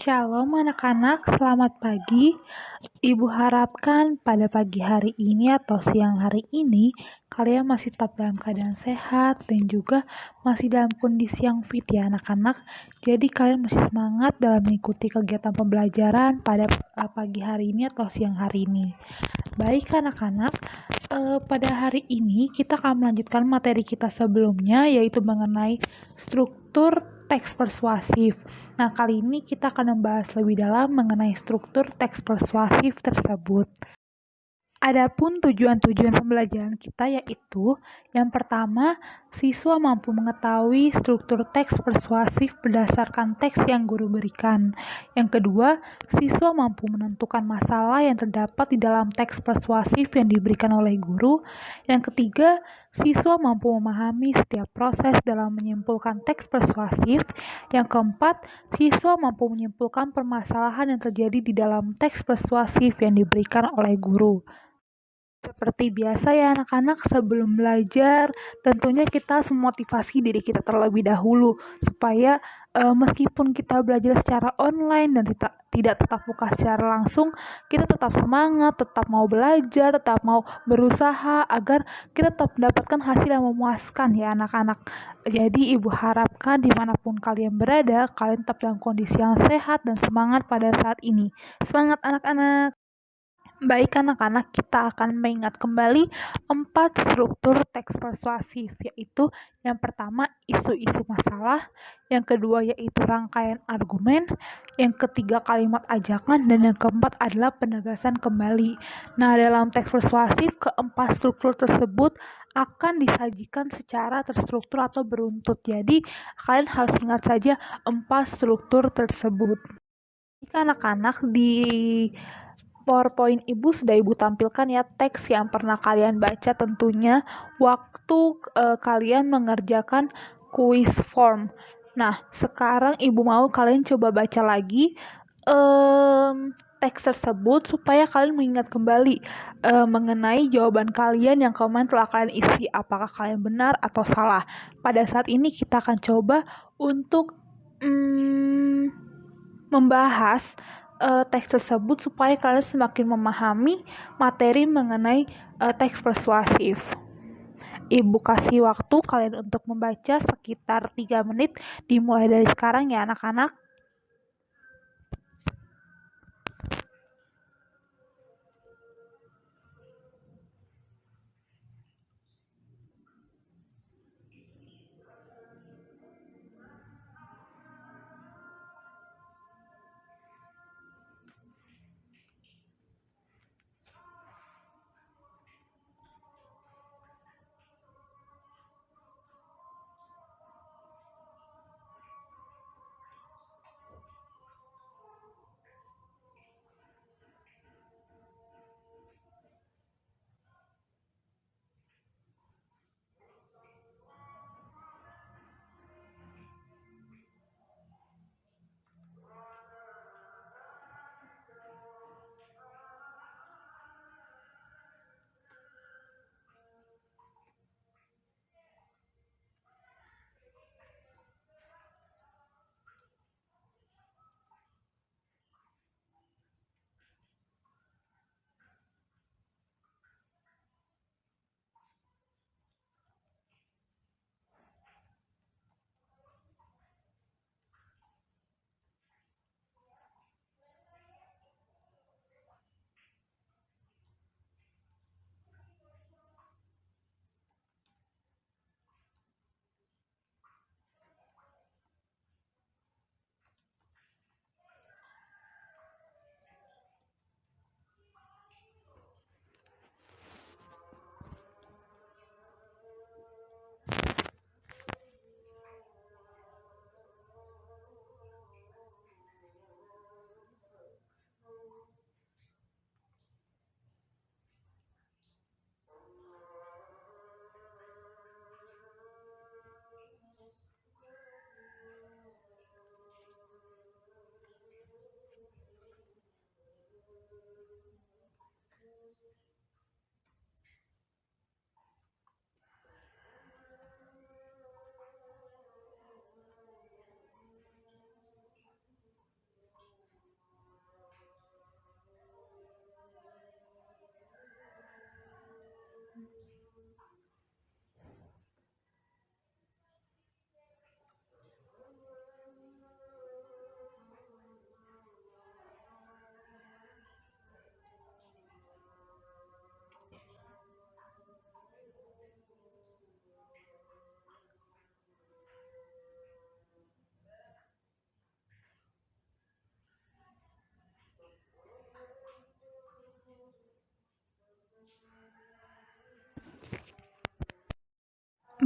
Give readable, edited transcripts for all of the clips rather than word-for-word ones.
Shalom anak-anak, selamat pagi. Ibu harapkan pada pagi hari ini atau siang hari ini kalian masih tetap dalam keadaan sehat dan juga masih dalam kondisi yang fit ya anak-anak. Jadi kalian masih semangat dalam mengikuti kegiatan pembelajaran pada pagi hari ini atau siang hari ini. Baik anak-anak, pada hari ini kita akan melanjutkan materi kita sebelumnya yaitu mengenai struktur teks persuasif. Nah, kali ini kita akan membahas lebih dalam mengenai struktur teks persuasif tersebut. Adapun tujuan-tujuan pembelajaran kita yaitu yang pertama, siswa mampu mengetahui struktur teks persuasif berdasarkan teks yang guru berikan. Yang kedua, siswa mampu menentukan masalah yang terdapat di dalam teks persuasif yang diberikan oleh guru. Yang ketiga, siswa mampu memahami setiap proses dalam menyimpulkan teks persuasif. Yang keempat, siswa mampu menyimpulkan permasalahan yang terjadi di dalam teks persuasif yang diberikan oleh guru. Seperti biasa ya anak-anak, sebelum belajar tentunya kita harus memotivasi diri kita terlebih dahulu supaya meskipun kita belajar secara online dan tidak tetap muka secara langsung, kita tetap semangat, tetap mau belajar, tetap mau berusaha agar kita tetap mendapatkan hasil yang memuaskan ya anak-anak. Jadi ibu harapkan dimanapun kalian berada, kalian tetap dalam kondisi yang sehat dan semangat pada saat ini. Semangat anak-anak! Baik anak-anak, kita akan mengingat kembali 4 struktur teks persuasif, yaitu yang pertama isu-isu masalah, yang kedua yaitu rangkaian argumen, yang ketiga kalimat ajakan, dan yang keempat adalah penegasan kembali. Nah, dalam teks persuasif, keempat struktur tersebut akan disajikan secara terstruktur atau beruntut. Jadi, kalian harus ingat saja 4 struktur tersebut. Jika anak-anak di PowerPoint Ibu sudah Ibu tampilkan ya teks yang pernah kalian baca tentunya waktu kalian mengerjakan quiz form. Nah, sekarang Ibu mau kalian coba baca lagi teks tersebut supaya kalian mengingat kembali mengenai jawaban kalian yang kemarin telah kalian isi, apakah kalian benar atau salah. Pada saat ini kita akan coba untuk membahas teks tersebut supaya kalian semakin memahami materi mengenai teks persuasif. Ibu kasih waktu kalian untuk membaca sekitar 3 menit dimulai dari sekarang ya anak-anak.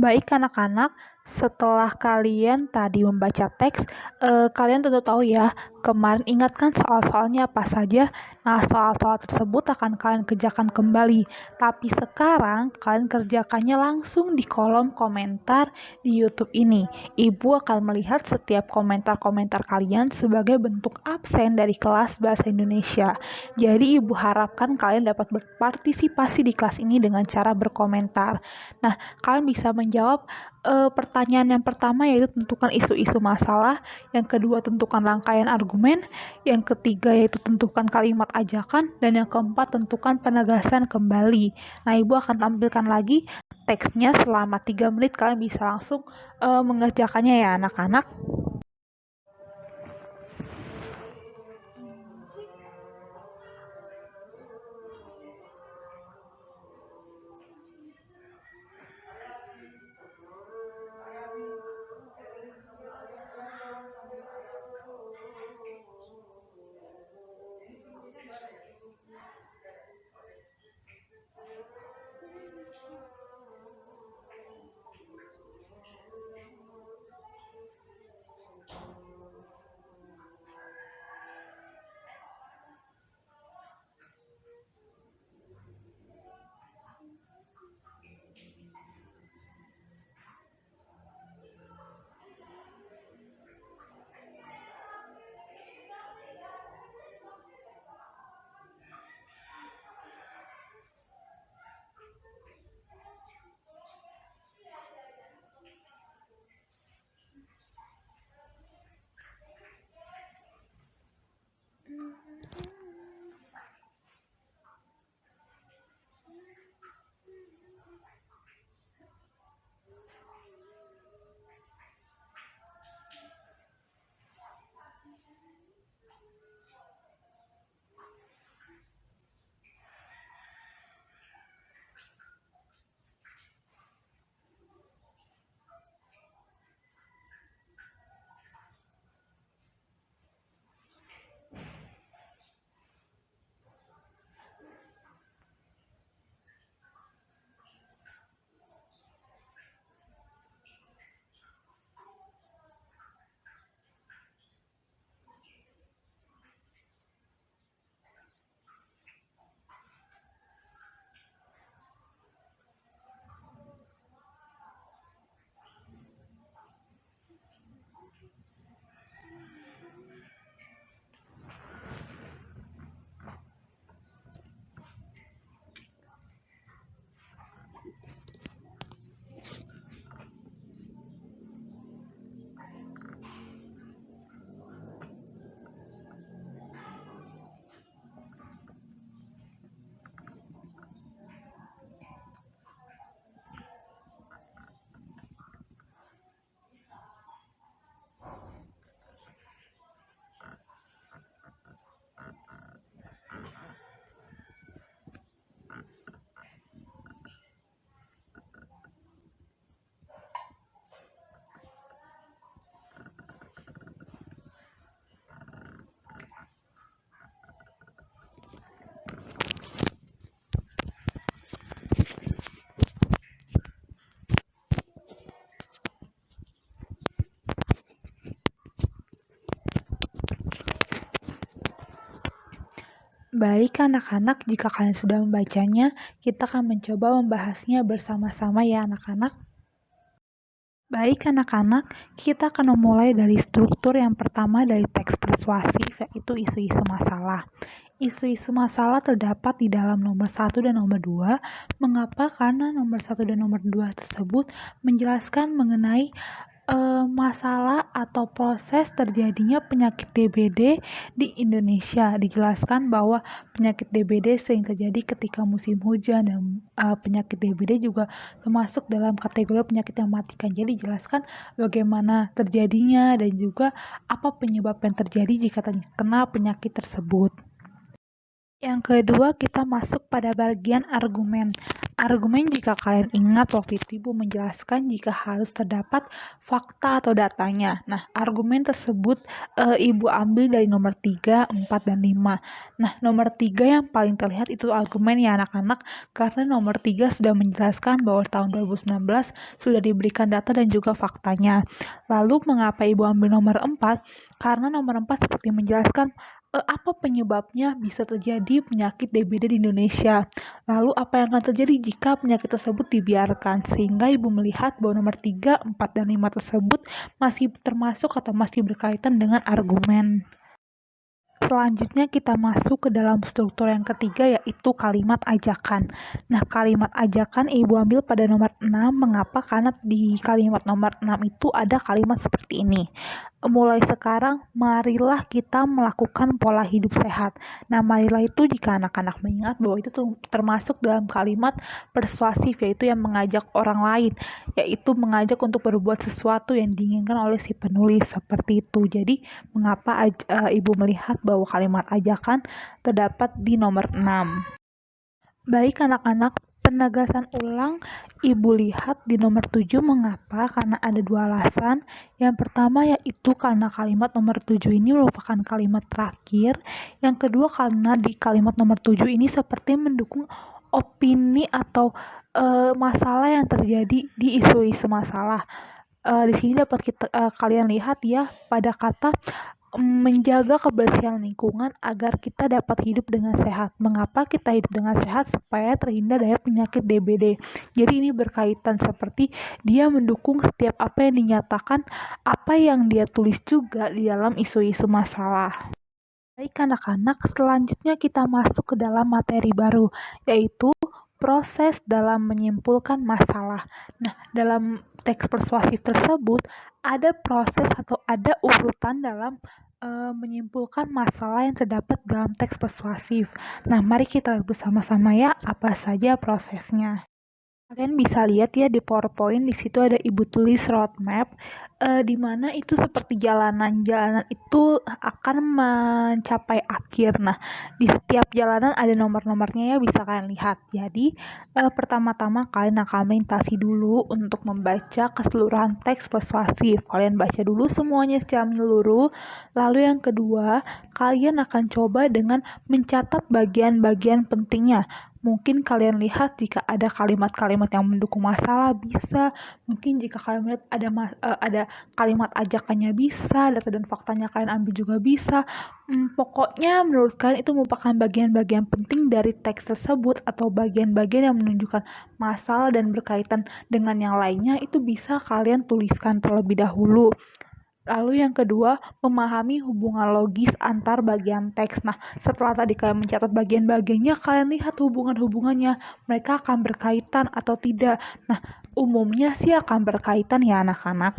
Baik anak-anak, setelah kalian tadi membaca teks, kalian tentu tahu ya, kemarin ingatkan soal-soalnya apa saja. Nah, soal-soal tersebut akan kalian kerjakan kembali. Tapi sekarang kalian kerjakannya langsung di kolom komentar di YouTube ini. Ibu akan melihat setiap komentar-komentar kalian sebagai bentuk absen dari kelas Bahasa Indonesia. Jadi ibu harapkan kalian dapat berpartisipasi di kelas ini dengan cara berkomentar. Nah, kalian bisa menjawab pertanyaan yang pertama, yaitu tentukan isu-isu masalah, yang kedua tentukan rangkaian argumen, yang ketiga yaitu tentukan kalimat ajakan, dan yang keempat tentukan penegasan kembali. Nah, ibu akan tampilkan lagi teksnya selama 3 menit, kalian bisa langsung mengerjakannya ya anak-anak. Baik anak-anak, jika kalian sudah membacanya, kita akan mencoba membahasnya bersama-sama ya anak-anak. Baik anak-anak, kita akan memulai dari struktur yang pertama dari teks persuasif, yaitu isu-isu masalah. Isu-isu masalah terdapat di dalam nomor 1 dan nomor 2. Mengapa? Karena nomor 1 dan nomor 2 tersebut menjelaskan mengenai masalah atau proses terjadinya penyakit DBD di Indonesia. Dijelaskan bahwa penyakit DBD sering terjadi ketika musim hujan, dan penyakit DBD juga termasuk dalam kategori penyakit yang mematikan. Jadi dijelaskan bagaimana terjadinya dan juga apa penyebab yang terjadi jika terkena penyakit tersebut. Yang kedua, kita masuk pada bagian argumen. argumen jika kalian ingat waktu itu Ibu menjelaskan jika harus terdapat fakta atau datanya. Nah, argumen tersebut Ibu ambil dari nomor 3, 4, dan 5. Nah, nomor 3 yang paling terlihat itu argumen ya anak-anak, karena nomor 3 sudah menjelaskan bahwa tahun 2019 sudah diberikan data dan juga faktanya. Lalu mengapa Ibu ambil nomor 4? Karena nomor 4 seperti menjelaskan apa penyebabnya bisa terjadi penyakit DBD di Indonesia. Lalu apa yang akan terjadi jika penyakit tersebut dibiarkan? Sehingga Ibu melihat bahwa nomor 3, 4, dan 5 tersebut masih termasuk atau masih berkaitan dengan argumen. Selanjutnya kita masuk ke dalam struktur yang ketiga yaitu kalimat ajakan. Nah, kalimat ajakan Ibu ambil pada nomor 6. Mengapa? Karena di kalimat nomor 6 itu ada kalimat seperti ini. Mulai sekarang, marilah kita melakukan pola hidup sehat. Nah, marilah itu jika anak-anak mengingat bahwa itu termasuk dalam kalimat persuasif, yaitu yang mengajak orang lain, yaitu mengajak untuk berbuat sesuatu yang diinginkan oleh si penulis, seperti itu. Jadi, mengapa Ibu melihat bahwa kalimat ajakan terdapat di nomor 6? Baik anak-anak, penegasan ulang Ibu lihat di nomor 7. Mengapa? Karena ada dua alasan. Yang pertama yaitu karena kalimat nomor 7 ini merupakan kalimat terakhir. Yang kedua karena di kalimat nomor 7 ini seperti mendukung opini atau masalah yang terjadi di isu-isu masalah. Di sini dapat kalian lihat ya pada kata menjaga kebersihan lingkungan agar kita dapat hidup dengan sehat. Mengapa kita hidup dengan sehat? Supaya terhindar dari penyakit DBD. Jadi ini berkaitan seperti dia mendukung setiap apa yang dinyatakan, apa yang dia tulis juga di dalam isu-isu masalah. Baik anak-anak, selanjutnya kita masuk ke dalam materi baru, yaitu proses dalam menyimpulkan masalah. Nah, dalam teks persuasif tersebut ada proses atau ada urutan dalam menyimpulkan masalah yang terdapat dalam teks persuasif. Nah, mari kita lihat bersama-sama ya apa saja prosesnya. Kalian bisa lihat ya di PowerPoint, di situ ada Ibu tulis roadmap, di mana itu seperti jalanan. Jalanan itu akan mencapai akhir. Nah, di setiap jalanan ada nomor-nomornya ya, bisa kalian lihat. Jadi, pertama-tama kalian akan melintasi dulu untuk membaca keseluruhan teks persuasif. Kalian baca dulu semuanya secara menyeluruh. Lalu yang kedua, kalian akan coba dengan mencatat bagian-bagian pentingnya. Mungkin kalian lihat jika ada kalimat-kalimat yang mendukung masalah bisa, mungkin jika kalian melihat ada kalimat ajakannya bisa, data dan faktanya kalian ambil juga bisa. Pokoknya menurut kalian itu merupakan bagian-bagian penting dari teks tersebut atau bagian-bagian yang menunjukkan masalah dan berkaitan dengan yang lainnya, itu bisa kalian tuliskan terlebih dahulu. Lalu yang kedua, memahami hubungan logis antar bagian teks. Nah, setelah tadi kalian mencatat bagian-bagiannya, kalian lihat hubungan-hubungannya. Mereka akan berkaitan atau tidak. Nah, umumnya sih akan berkaitan ya anak-anak.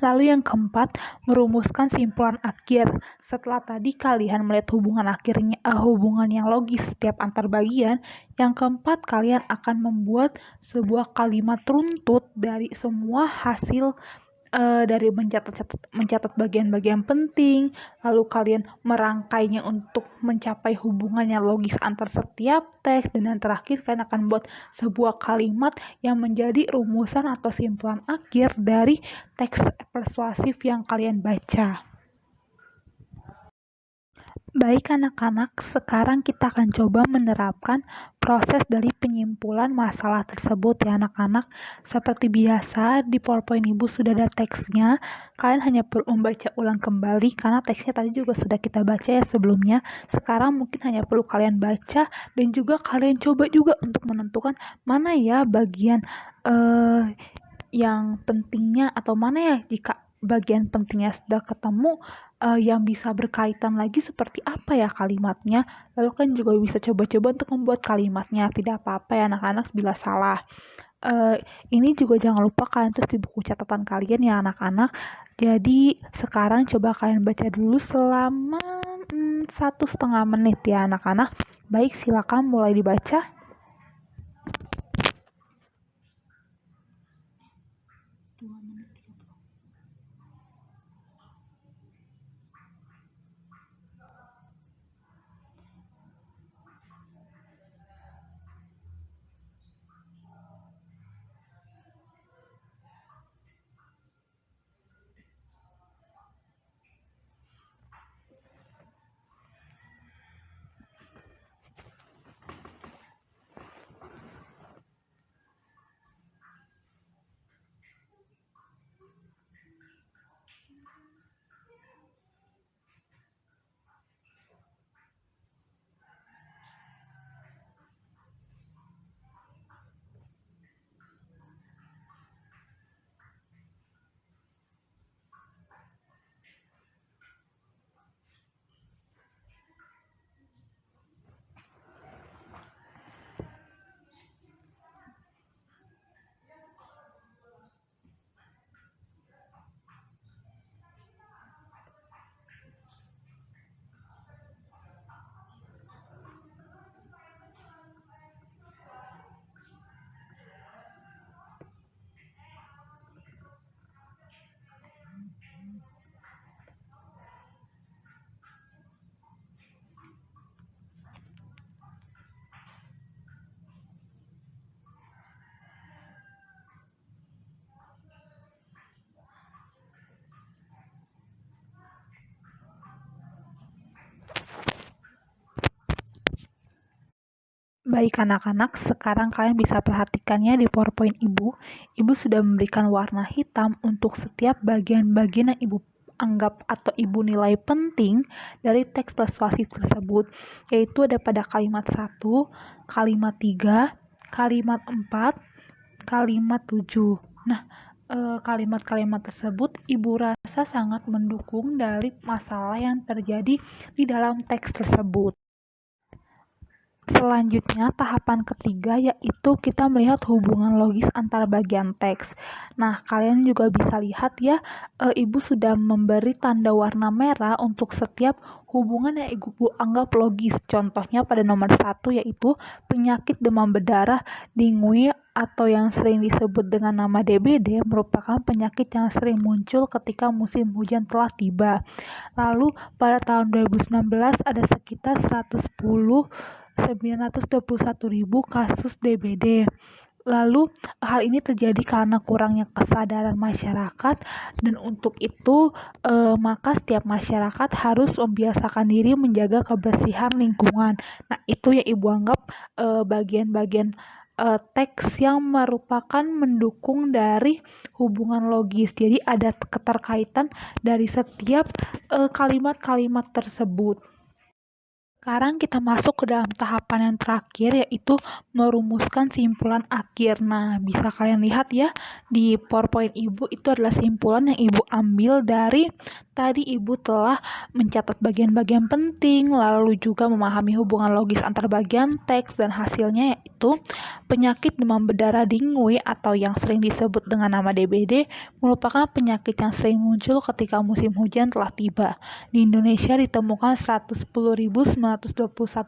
Lalu yang keempat, merumuskan simpulan akhir. Setelah tadi kalian melihat hubungan yang logis setiap antar bagian, yang keempat kalian akan membuat sebuah kalimat runtut dari semua hasil dari mencatat bagian-bagian penting, lalu kalian merangkainya untuk mencapai hubungan yang logis antar setiap teks, dan yang terakhir kalian akan membuat sebuah kalimat yang menjadi rumusan atau simpulan akhir dari teks persuasif yang kalian baca. Baik anak-anak, sekarang kita akan coba menerapkan proses dari penyimpulan masalah tersebut ya anak-anak. Seperti biasa, di PowerPoint Ibu sudah ada teksnya. Kalian hanya perlu membaca ulang kembali karena teksnya tadi juga sudah kita baca ya sebelumnya. Sekarang mungkin hanya perlu kalian baca dan juga kalian coba juga untuk menentukan mana ya bagian yang pentingnya atau mana ya jika bagian pentingnya sudah ketemu, yang bisa berkaitan lagi seperti apa ya kalimatnya. Lalu kan juga bisa coba-coba untuk membuat kalimatnya. Tidak apa-apa ya anak-anak bila salah. Ini juga jangan lupa kalian tulis di buku catatan kalian ya anak-anak. Jadi sekarang coba kalian baca dulu selama 1,5 menit ya anak-anak. Baik, silakan mulai dibaca. Baik anak-anak, sekarang kalian bisa perhatikannya di PowerPoint Ibu. Ibu sudah memberikan warna hitam untuk setiap bagian-bagian yang Ibu anggap atau Ibu nilai penting dari teks persuasif tersebut, yaitu ada pada kalimat 1, kalimat 3, kalimat 4, kalimat 7. Nah, kalimat-kalimat tersebut Ibu rasa sangat mendukung dari masalah yang terjadi di dalam teks tersebut. Selanjutnya, tahapan ketiga yaitu kita melihat hubungan logis antar bagian teks. Nah, kalian juga bisa lihat ya, Ibu sudah memberi tanda warna merah untuk setiap hubungan yang Ibu anggap logis. Contohnya pada nomor 1 yaitu penyakit demam berdarah dengue atau yang sering disebut dengan nama DBD merupakan penyakit yang sering muncul ketika musim hujan telah tiba. Lalu pada tahun 2019 ada sekitar 921.000 kasus DBD. Lalu hal ini terjadi karena kurangnya kesadaran masyarakat, dan untuk itu maka setiap masyarakat harus membiasakan diri menjaga kebersihan lingkungan. Nah, itu yang Ibu anggap bagian-bagian teks yang merupakan mendukung dari hubungan logis. Jadi ada keterkaitan dari setiap kalimat-kalimat tersebut. Sekarang kita masuk ke dalam tahapan yang terakhir yaitu merumuskan simpulan akhir. Nah, bisa kalian lihat ya di PowerPoint Ibu itu adalah simpulan yang Ibu ambil dari tadi Ibu telah mencatat bagian-bagian penting, lalu juga memahami hubungan logis antar bagian teks, dan hasilnya yaitu penyakit demam berdarah dengue atau yang sering disebut dengan nama DBD merupakan penyakit yang sering muncul ketika musim hujan telah tiba. Di Indonesia ditemukan 110.921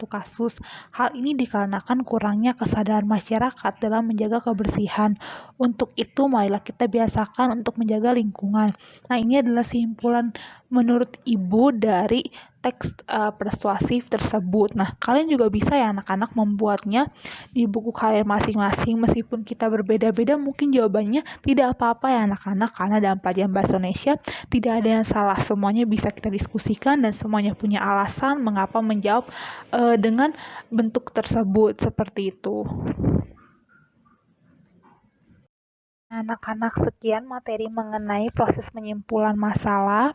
kasus. Hal ini dikarenakan kurangnya kesadaran masyarakat dalam menjaga kebersihan. Untuk itu, marilah kita biasakan untuk menjaga lingkungan. Nah, ini adalah simpulan menurut Ibu dari teks persuasif tersebut. Nah, kalian juga bisa ya anak-anak membuatnya di buku kalian masing-masing. Meskipun kita berbeda-beda, mungkin jawabannya tidak apa-apa ya anak-anak, karena dalam pelajaran bahasa Indonesia tidak ada yang salah. Semuanya bisa kita diskusikan dan semuanya punya alasan mengapa menjawab dengan bentuk tersebut, seperti itu. Anak-anak, sekian materi mengenai proses penyimpulan masalah.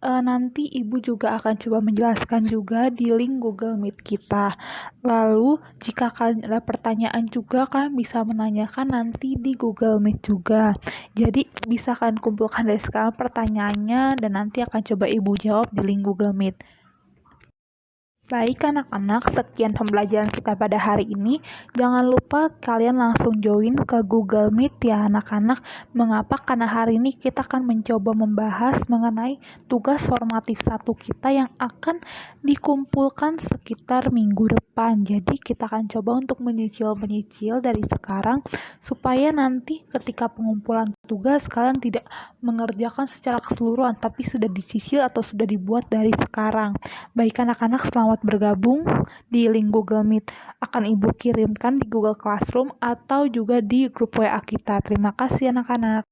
Nanti Ibu juga akan coba menjelaskan juga di link Google Meet kita. Lalu, jika kalian ada pertanyaan juga, kalian bisa menanyakan nanti di Google Meet juga. Jadi, bisa kalian kumpulkan dari sekarang pertanyaannya, dan nanti akan coba Ibu jawab di link Google Meet. Baik anak-anak, sekian pembelajaran kita pada hari ini. Jangan lupa kalian langsung join ke Google Meet ya anak-anak. Mengapa? Karena hari ini kita akan mencoba membahas mengenai tugas formatif 1 kita yang akan dikumpulkan sekitar minggu depan. Jadi kita akan coba untuk menyicil dari sekarang supaya nanti ketika pengumpulan tugas kalian tidak mengerjakan secara keseluruhan, tapi sudah dicicil atau sudah dibuat dari sekarang. Baik anak-anak, selamat bergabung di link Google Meet. Akan Ibu kirimkan di Google Classroom atau juga di grup WA kita. Terima kasih anak-anak.